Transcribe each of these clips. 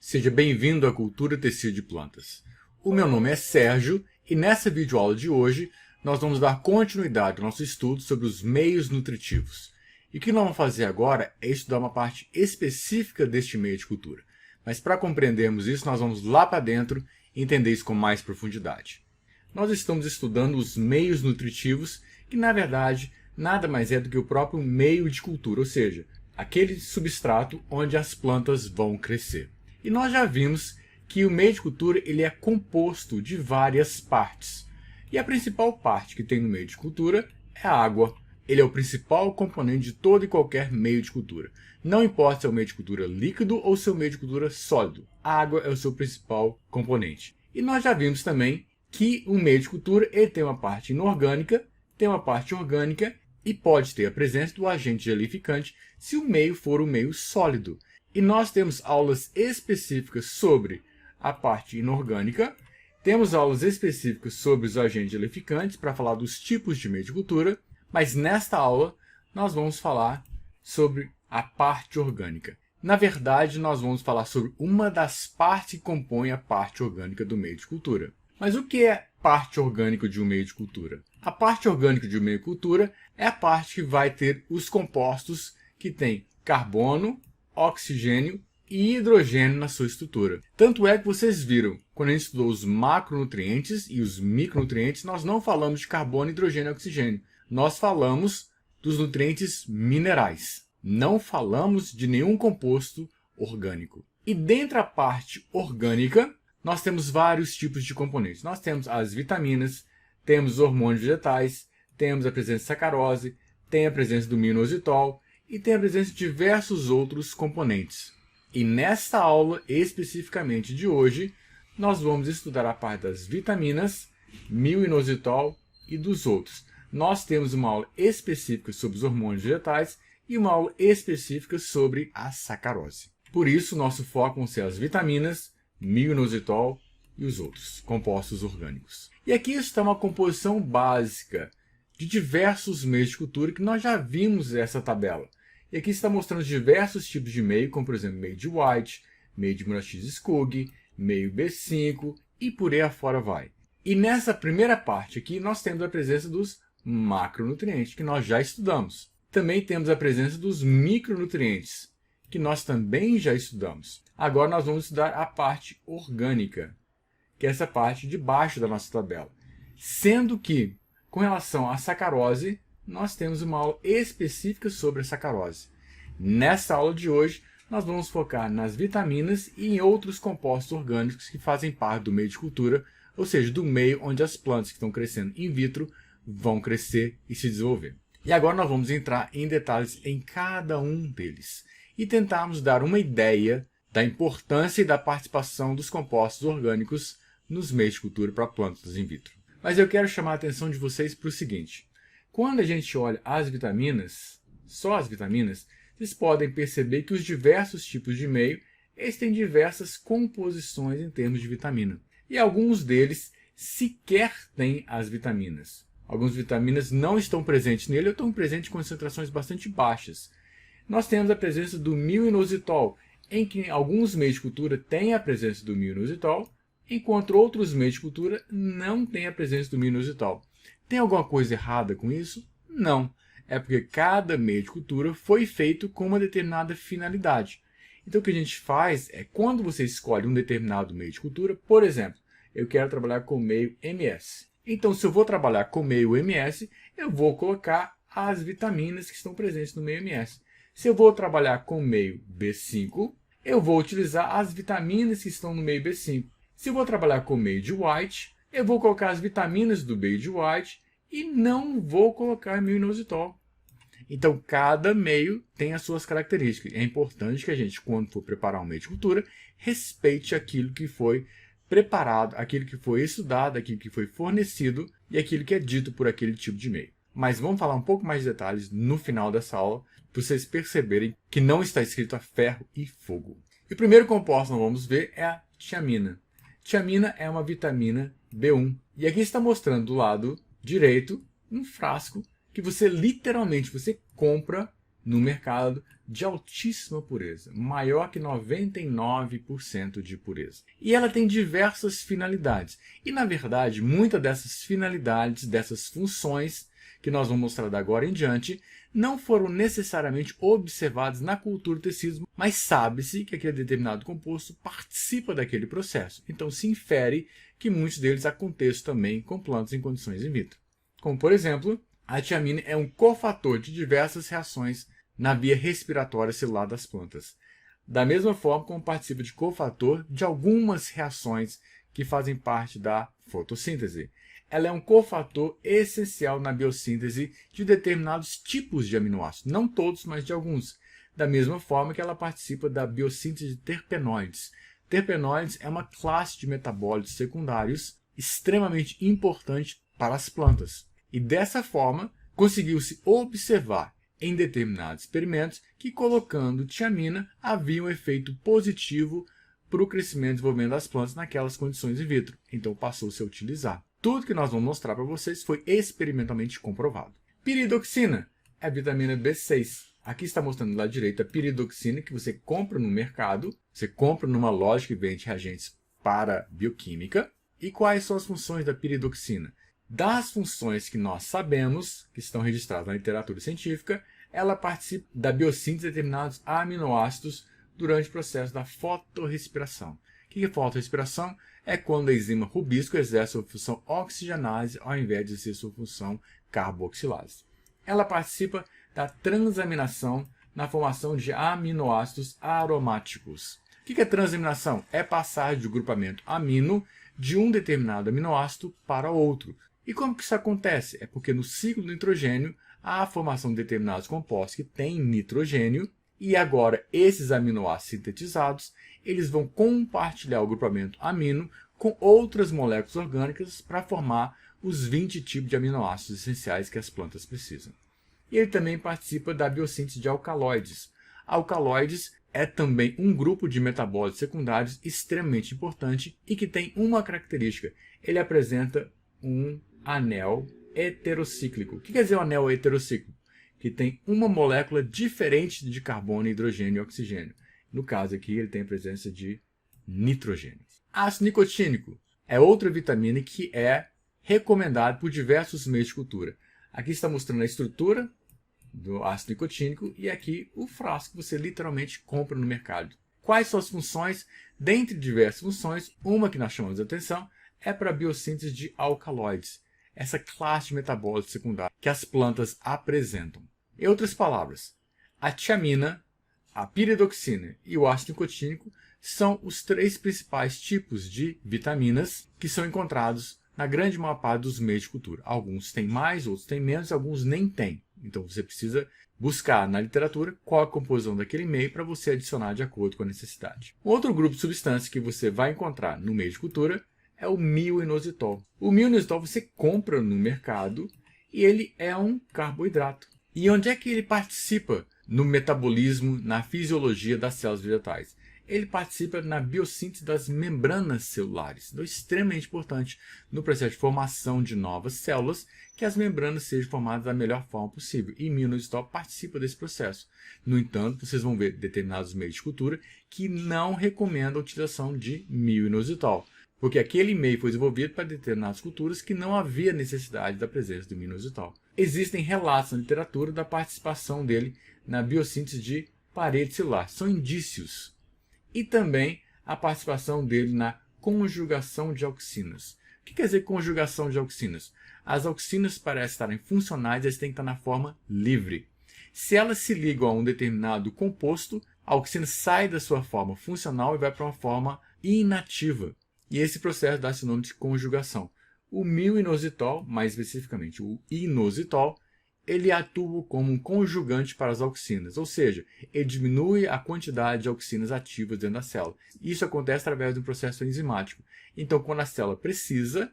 Seja bem-vindo à Cultura Tecido de Plantas. O meu nome é Sérgio e nessa videoaula de hoje nós vamos dar continuidade ao nosso estudo sobre os meios nutritivos. E o que nós vamos fazer agora é estudar uma parte específica deste meio de cultura. Mas para compreendermos isso, nós vamos lá para dentro e entender isso com mais profundidade. Nós estamos estudando os meios nutritivos, que na verdade nada mais é do que o próprio meio de cultura, ou seja, aquele substrato onde as plantas vão crescer. E nós já vimos que o meio de cultura ele é composto de várias partes. E a principal parte que tem no meio de cultura é a água. Ele é o principal componente de todo e qualquer meio de cultura. Não importa se é o meio de cultura líquido ou se é o meio de cultura sólido. A água é o seu principal componente. E nós já vimos também que o meio de cultura ele tem uma parte inorgânica, tem uma parte orgânica e pode ter a presença do agente gelificante se o meio for um meio sólido. E nós temos aulas específicas sobre a parte inorgânica, temos aulas específicas sobre os agentes gelificantes para falar dos tipos de meio de cultura, mas nesta aula nós vamos falar sobre a parte orgânica. Na verdade, nós vamos falar sobre uma das partes que compõem a parte orgânica do meio de cultura. Mas o que é parte orgânica de um meio de cultura? A parte orgânica de um meio de cultura é a parte que vai ter os compostos que têm carbono, oxigênio e hidrogênio na sua estrutura. Tanto é que vocês viram, quando a gente estudou os macronutrientes e os micronutrientes, nós não falamos de carbono, hidrogênio e oxigênio. Nós falamos dos nutrientes minerais. Não falamos de nenhum composto orgânico. E dentro da parte orgânica, nós temos vários tipos de componentes. Nós temos as vitaminas, temos os hormônios vegetais, temos a presença de sacarose, tem a presença do inositol e tem a presença de diversos outros componentes. E nesta aula, especificamente de hoje, nós vamos estudar a parte das vitaminas, inositol e dos outros. Nós temos uma aula específica sobre os hormônios vegetais e uma aula específica sobre a sacarose. Por isso, nosso foco vão ser as vitaminas, inositol e os outros compostos orgânicos. E aqui está uma composição básica de diversos meios de cultura que nós já vimos essa tabela. E aqui está mostrando diversos tipos de meio, como por exemplo meio de White, meio de Monachis-Skugg, meio B5 e por aí afora vai. E nessa primeira parte aqui nós temos a presença dos macronutrientes, que nós já estudamos. Também temos a presença dos micronutrientes, que nós também já estudamos. Agora nós vamos estudar a parte orgânica, que é essa parte de baixo da nossa tabela. Sendo que, com relação à sacarose, nós temos uma aula específica sobre a sacarose. Nessa aula de hoje, nós vamos focar nas vitaminas e em outros compostos orgânicos que fazem parte do meio de cultura, ou seja, do meio onde as plantas que estão crescendo in vitro vão crescer e se desenvolver. E agora nós vamos entrar em detalhes em cada um deles e tentarmos dar uma ideia da importância e da participação dos compostos orgânicos nos meios de cultura para plantas in vitro. Mas eu quero chamar a atenção de vocês para o seguinte. Quando a gente olha as vitaminas, só as vitaminas, vocês podem perceber que os diversos tipos de meio eles têm diversas composições em termos de vitamina. E alguns deles sequer têm as vitaminas. Algumas vitaminas não estão presentes nele ou estão presentes em concentrações bastante baixas. Nós temos a presença do inositol, em que alguns meios de cultura têm a presença do inositol, enquanto outros meios de cultura não têm a presença do inositol. Tem alguma coisa errada com isso? Não. É porque cada meio de cultura foi feito com uma determinada finalidade. Então o que a gente faz é, quando você escolhe um determinado meio de cultura, por exemplo, eu quero trabalhar com o meio MS. Então se eu vou trabalhar com o meio MS, eu vou colocar as vitaminas que estão presentes no meio MS. Se eu vou trabalhar com o meio B5, eu vou utilizar as vitaminas que estão no meio B5. Se eu vou trabalhar com o meio de White, eu vou colocar as vitaminas do meio de White e não vou colocar inositol. Então, cada meio tem as suas características. É importante que a gente, quando for preparar um meio de cultura, respeite aquilo que foi preparado, aquilo que foi estudado, aquilo que foi fornecido e aquilo que é dito por aquele tipo de meio. Mas vamos falar um pouco mais de detalhes no final dessa aula, para vocês perceberem que não está escrito a ferro e fogo. E o primeiro composto que nós vamos ver é a tiamina. Tiamina é uma vitamina B1. E aqui está mostrando do lado direito um frasco que você literalmente compra no mercado de altíssima pureza, maior que 99% de pureza. E ela tem diversas finalidades. E, na verdade, muitas dessas finalidades, dessas funções que nós vamos mostrar da agora em diante, não foram necessariamente observadas na cultura do tecido, mas sabe-se que aquele determinado composto participa daquele processo. Então, se infere que muitos deles aconteçam também com plantas em condições in vitro. Como, por exemplo, a tiamina é um cofator de diversas reações na via respiratória celular das plantas. Da mesma forma como participa de cofator de algumas reações que fazem parte da fotossíntese. Ela é um cofator essencial na biossíntese de determinados tipos de aminoácidos, não todos, mas de alguns. Da mesma forma que ela participa da biossíntese de terpenoides. Terpenoides é uma classe de metabólitos secundários extremamente importante para as plantas. E dessa forma, conseguiu-se observar em determinados experimentos que colocando tiamina havia um efeito positivo para o crescimento e desenvolvimento das plantas naquelas condições in vitro. Então passou-se a utilizar. Tudo que nós vamos mostrar para vocês foi experimentalmente comprovado. Piridoxina é a vitamina B6. Aqui está mostrando do lado direito a piridoxina que você compra no mercado. Você compra numa loja que vende reagentes para bioquímica. E quais são as funções da piridoxina? Das funções que nós sabemos, que estão registradas na literatura científica, ela participa da biossíntese de determinados aminoácidos durante o processo da fotorrespiração. O que é fotorrespiração? É quando a enzima rubisco exerce sua função oxigenase ao invés de exercer sua função carboxilase. Ela participa da transaminação na formação de aminoácidos aromáticos. O que é transaminação? É passagem do grupamento amino de um determinado aminoácido para outro. E como que isso acontece? É porque no ciclo do nitrogênio há a formação de determinados compostos que têm nitrogênio e agora esses aminoácidos sintetizados eles vão compartilhar o grupamento amino com outras moléculas orgânicas para formar os 20 tipos de aminoácidos essenciais que as plantas precisam. E ele também participa da biossíntese de alcaloides. Alcaloides é também um grupo de metabólitos secundários extremamente importante e que tem uma característica. Ele apresenta um anel heterocíclico. O que quer dizer um anel heterocíclico? Que tem uma molécula diferente de carbono, hidrogênio e oxigênio. No caso aqui, ele tem a presença de nitrogênio. Ácido nicotínico é outra vitamina que é recomendada por diversos meios de cultura. Aqui está mostrando a estrutura do ácido nicotínico e aqui o frasco que você literalmente compra no mercado. Quais são as funções? Dentre diversas funções, uma que nós chamamos de atenção é para a biossíntese de alcaloides, essa classe de metabólitos secundários que as plantas apresentam. Em outras palavras, a tiamina, a piridoxina e o ácido nicotínico são os três principais tipos de vitaminas que são encontrados na grande maior parte dos meios de cultura. Alguns têm mais, outros têm menos, alguns nem têm. Então você precisa buscar na literatura qual a composição daquele meio para você adicionar de acordo com a necessidade. Outro grupo de substâncias que você vai encontrar no meio de cultura é o mio-inositol. O mio-inositol você compra no mercado e ele é um carboidrato. E onde é que ele participa no metabolismo, na fisiologia das células vegetais? Ele participa na biossíntese das membranas celulares. Então, é extremamente importante no processo de formação de novas células que as membranas sejam formadas da melhor forma possível. E mio-inositol participa desse processo. No entanto, vocês vão ver determinados meios de cultura que não recomendam a utilização de mio-inositol, porque aquele meio foi desenvolvido para determinadas culturas que não havia necessidade da presença do mio-inositol. Existem relatos na literatura da participação dele na biossíntese de parede celular. São indícios. E também a participação dele na conjugação de auxinas. O que quer dizer conjugação de auxinas? As auxinas, para estarem funcionais, elas têm que estar na forma livre. Se elas se ligam a um determinado composto, a auxina sai da sua forma funcional e vai para uma forma inativa. E esse processo dá-se o nome de conjugação. O mio-inositol, mais especificamente o inositol, ele atua como um conjugante para as auxinas, ou seja, ele diminui a quantidade de auxinas ativas dentro da célula. Isso acontece através de um processo enzimático. Então, quando a célula precisa,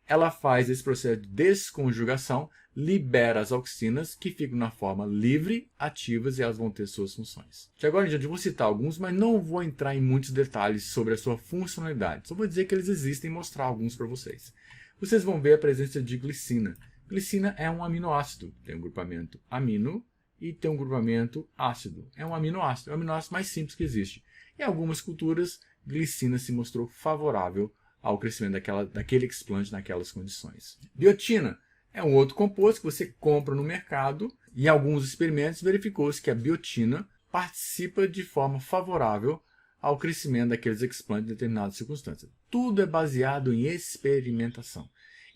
ela faz esse processo de desconjugação, libera as auxinas que ficam na forma livre, ativas, e elas vão ter suas funções. De agora em diante eu vou citar alguns, mas não vou entrar em muitos detalhes sobre a sua funcionalidade. Só vou dizer que eles existem e mostrar alguns para vocês. Vocês vão ver a presença de glicina. Glicina é um aminoácido, tem um grupamento amino e tem um grupamento ácido. É um aminoácido, é o aminoácido mais simples que existe. Em algumas culturas, glicina se mostrou favorável ao crescimento daquele explante naquelas condições. Biotina é um outro composto que você compra no mercado e em alguns experimentos verificou-se que a biotina participa de forma favorável ao crescimento daqueles explantes em determinadas circunstâncias. Tudo é baseado em experimentação.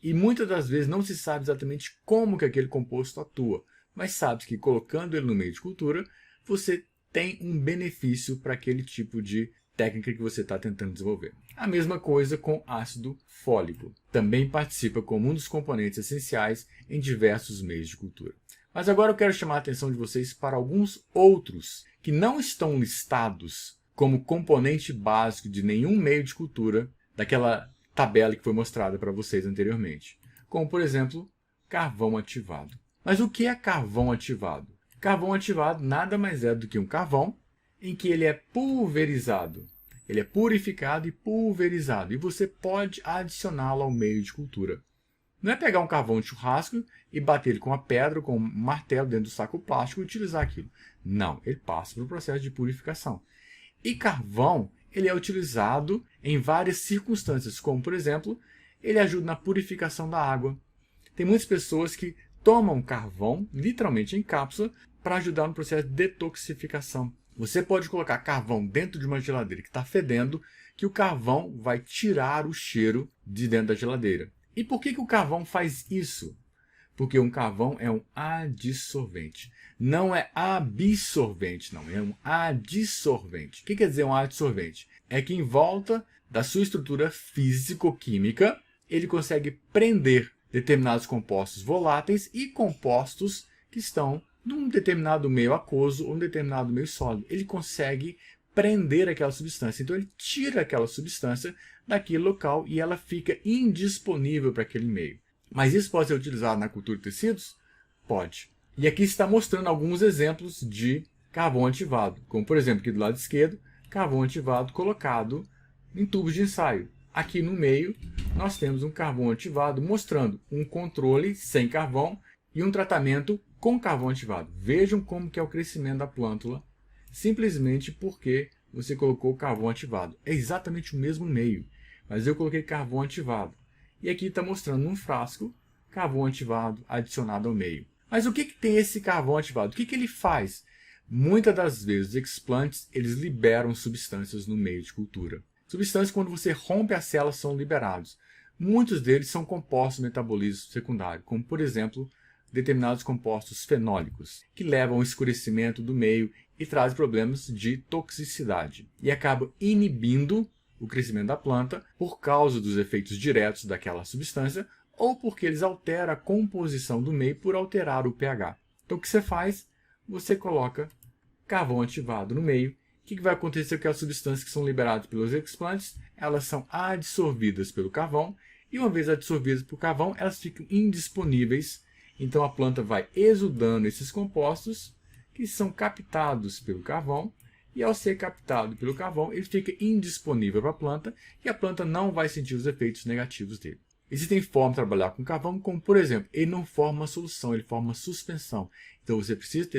E muitas das vezes não se sabe exatamente como que aquele composto atua, mas sabe que colocando ele no meio de cultura, você tem um benefício para aquele tipo de técnica que você está tentando desenvolver. A mesma coisa com ácido fólico. Também participa como um dos componentes essenciais em diversos meios de cultura. Mas agora eu quero chamar a atenção de vocês para alguns outros que não estão listados como componente básico de nenhum meio de cultura daquela tabela que foi mostrada para vocês anteriormente. Como, por exemplo, carvão ativado. Mas o que é carvão ativado? Carvão ativado nada mais é do que um carvão em que ele é pulverizado. Ele é purificado e pulverizado. E você pode adicioná-lo ao meio de cultura. Não é pegar um carvão de churrasco e bater ele com uma pedra, com um martelo dentro do saco plástico e utilizar aquilo. Não, ele passa pelo processo de purificação. E carvão, ele é utilizado em várias circunstâncias, como, por exemplo, ele ajuda na purificação da água. Tem muitas pessoas que tomam carvão, literalmente em cápsula, para ajudar no processo de detoxificação. Você pode colocar carvão dentro de uma geladeira que está fedendo, que o carvão vai tirar o cheiro de dentro da geladeira. E por que o carvão faz isso? Porque um carvão é um adsorvente. Não é absorvente, não. É um adsorvente. O que quer dizer um adsorvente? É que em volta da sua estrutura físico-química, ele consegue prender determinados compostos voláteis e compostos que estão num determinado meio aquoso ou num determinado meio sólido. Ele consegue prender aquela substância. Então ele tira aquela substância daquele local e ela fica indisponível para aquele meio. Mas isso pode ser utilizado na cultura de tecidos? Pode. E aqui está mostrando alguns exemplos de carvão ativado. Como, por exemplo, aqui do lado esquerdo, carvão ativado colocado em tubos de ensaio. Aqui no meio, nós temos um carvão ativado mostrando um controle sem carvão e um tratamento com carvão ativado. Vejam como que é o crescimento da plântula, simplesmente porque você colocou carvão ativado. É exatamente o mesmo meio, mas eu coloquei carvão ativado. E aqui está mostrando num frasco carvão ativado adicionado ao meio. Mas o que tem esse carvão ativado? O que ele faz? Muitas das vezes os explantes eles liberam substâncias no meio de cultura. Substâncias, quando você rompe as células, são liberados. Muitos deles são compostos metabolismos secundários, como, por exemplo, determinados compostos fenólicos, que levam ao escurecimento do meio e trazem problemas de toxicidade. E acabam inibindo o crescimento da planta por causa dos efeitos diretos daquela substância ou porque eles alteram a composição do meio por alterar o pH. Então o que você faz? Você coloca carvão ativado no meio. O que vai acontecer com as substâncias que são liberadas pelos explantes? Elas são absorvidas pelo carvão e uma vez absorvidas pelo carvão, elas ficam indisponíveis. Então a planta vai exudando esses compostos que são captados pelo carvão. E ao ser captado pelo carvão, ele fica indisponível para a planta e a planta não vai sentir os efeitos negativos dele. Existem formas de trabalhar com carvão, como por exemplo, ele não forma uma solução, ele forma uma suspensão. Então você precisa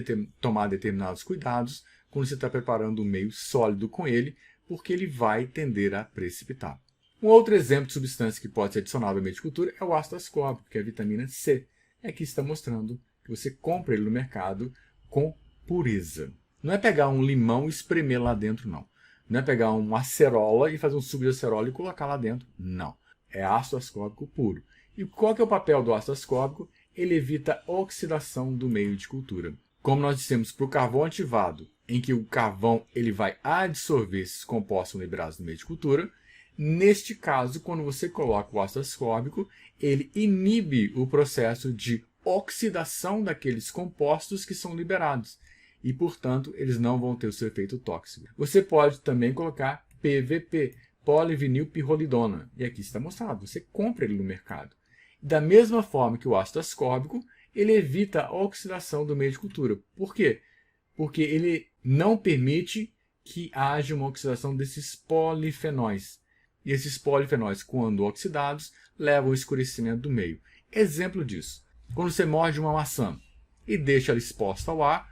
tomar determinados cuidados quando você está preparando um meio sólido com ele, porque ele vai tender a precipitar. Um outro exemplo de substância que pode ser adicionada ao meio de cultura é o ácido ascórbico, que é a vitamina C. E aqui está mostrando que você compra ele no mercado com pureza. Não é pegar um limão e espremer lá dentro, não. Não é pegar uma acerola e fazer um suco de acerola e colocar lá dentro. Não. É ácido ascórbico puro. E qual que é o papel do ácido ascórbico? Ele evita a oxidação do meio de cultura. Como nós dissemos para o carvão ativado, em que o carvão ele vai absorver esses compostos liberados no meio de cultura, neste caso, quando você coloca o ácido ascórbico, ele inibe o processo de oxidação daqueles compostos que são liberados. E, portanto, eles não vão ter o seu efeito tóxico. Você pode também colocar PVP, polivinilpirrolidona. E aqui está mostrado, você compra ele no mercado. Da mesma forma que o ácido ascórbico, ele evita a oxidação do meio de cultura. Por quê? Porque ele não permite que haja uma oxidação desses polifenóis. E esses polifenóis, quando oxidados, levam ao escurecimento do meio. Exemplo disso, quando você morde uma maçã e deixa ela exposta ao ar,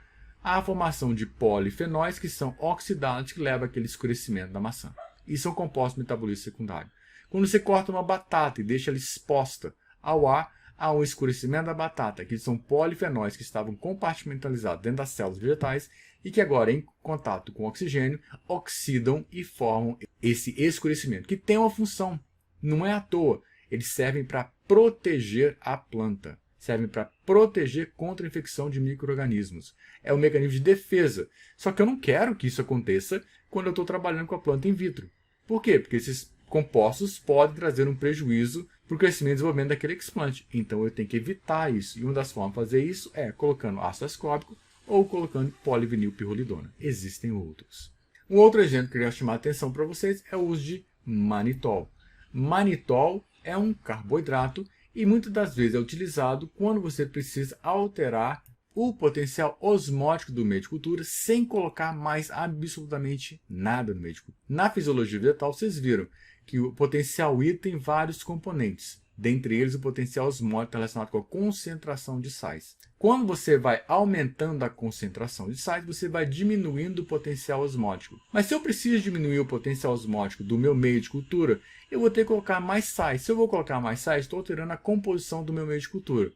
há a formação de polifenóis que são oxidados que levam àquele escurecimento da maçã. Isso é um composto metabolista secundário. Quando você corta uma batata e deixa ela exposta ao ar, há um escurecimento da batata, que são polifenóis que estavam compartimentalizados dentro das células vegetais e que agora, em contato com o oxigênio, oxidam e formam esse escurecimento, que tem uma função, não é à toa. Eles servem para proteger a planta, servem para proteger contra a infecção de micro-organismos. É um mecanismo de defesa. Só que eu não quero que isso aconteça quando eu estou trabalhando com a planta in vitro. Por quê? Porque esses compostos podem trazer um prejuízo para o crescimento e desenvolvimento daquele explante. Então eu tenho que evitar isso. E uma das formas de fazer isso é colocando ácido ascórbico ou colocando polivinilpirrolidona. Existem outros. Um outro exemplo que eu queria chamar a atenção para vocês é o uso de manitol. Manitol é um carboidrato e muitas das vezes é utilizado quando você precisa alterar o potencial osmótico do meio de cultura sem colocar mais absolutamente nada no meio de cultura. Na fisiologia vegetal, vocês viram que o potencial hídrico tem vários componentes, dentre eles o potencial osmótico relacionado com a concentração de sais. Quando você vai aumentando a concentração de sais, você vai diminuindo o potencial osmótico. Mas se eu preciso diminuir o potencial osmótico do meu meio de cultura, eu vou ter que colocar mais sais. Se eu vou colocar mais sais, estou alterando a composição do meu meio de cultura.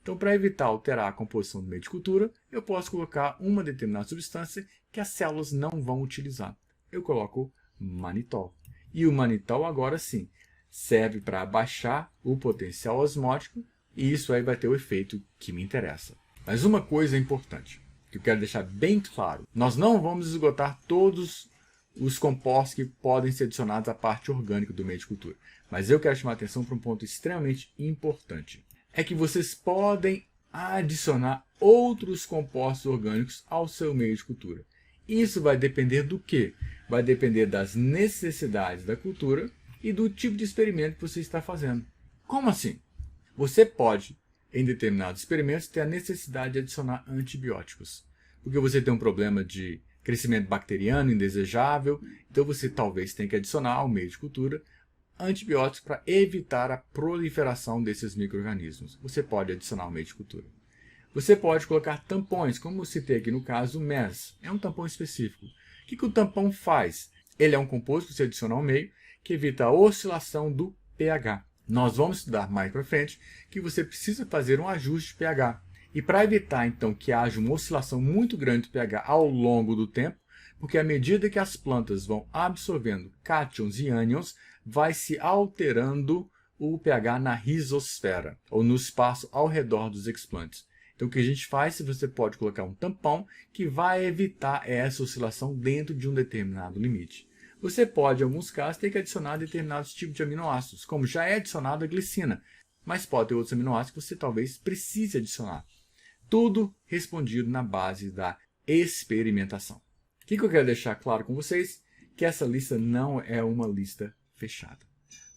Então, para evitar alterar a composição do meio de cultura, eu posso colocar uma determinada substância que as células não vão utilizar. Eu coloco manitol. E o manitol, agora sim, serve para abaixar o potencial osmótico e isso aí vai ter o efeito que me interessa. Mas uma coisa importante, que eu quero deixar bem claro, nós não vamos esgotar todos os compostos que podem ser adicionados à parte orgânica do meio de cultura. Mas eu quero chamar a atenção para um ponto extremamente importante. É que vocês podem adicionar outros compostos orgânicos ao seu meio de cultura. Isso vai depender do quê? Vai depender das necessidades da cultura e do tipo de experimento que você está fazendo. Como assim? Você pode, em determinados experimentos, ter a necessidade de adicionar antibióticos. Porque você tem um problema de crescimento bacteriano indesejável, então você talvez tenha que adicionar ao meio de cultura antibióticos para evitar a proliferação desses micro-organismos. Você pode adicionar ao meio de cultura. Você pode colocar tampões, como eu citei aqui no caso o MERS. É um tampão específico. O que o tampão faz? Ele é um composto que você adiciona ao meio, que evita a oscilação do pH. Nós vamos estudar mais para frente que você precisa fazer um ajuste de pH. E para evitar, então, que haja uma oscilação muito grande do pH ao longo do tempo, porque à medida que as plantas vão absorvendo cátions e ânions, vai se alterando o pH na rizosfera, ou no espaço ao redor dos explantes. Então, o que a gente faz, você pode colocar um tampão que vai evitar essa oscilação dentro de um determinado limite. Você pode, em alguns casos, ter que adicionar determinados tipos de aminoácidos, como já é adicionado a glicina, mas pode ter outros aminoácidos que você talvez precise adicionar. Tudo respondido na base da experimentação. O que eu quero deixar claro com vocês? Que essa lista não é uma lista fechada.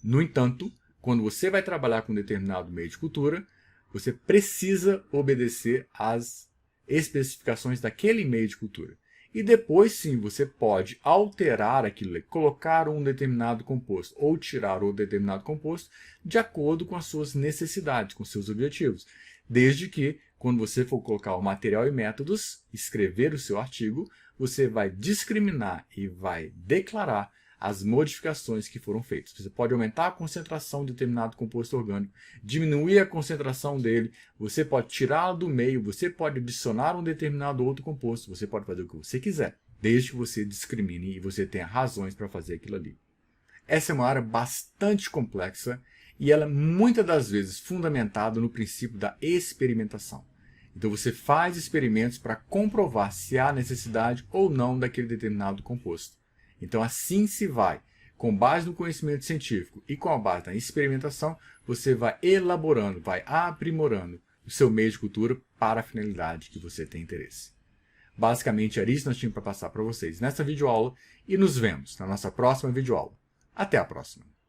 No entanto, quando você vai trabalhar com um determinado meio de cultura, você precisa obedecer às especificações daquele meio de cultura. E depois sim, você pode alterar aquilo, colocar um determinado composto ou tirar outro determinado composto de acordo com as suas necessidades, com seus objetivos. Desde que, quando você for colocar o material e métodos, escrever o seu artigo, você vai discriminar e vai declarar as modificações que foram feitas. Você pode aumentar a concentração de determinado composto orgânico, diminuir a concentração dele, você pode tirá-lo do meio, você pode adicionar um determinado outro composto, você pode fazer o que você quiser, desde que você discrimine e você tenha razões para fazer aquilo ali. Essa é uma área bastante complexa e ela é muitas das vezes fundamentada no princípio da experimentação. Então você faz experimentos para comprovar se há necessidade ou não daquele determinado composto. Então assim se vai, com base no conhecimento científico e com a base na experimentação, você vai elaborando, vai aprimorando o seu meio de cultura para a finalidade que você tem interesse. Basicamente era isso que nós tínhamos para passar para vocês nessa videoaula e nos vemos na nossa próxima videoaula. Até a próxima!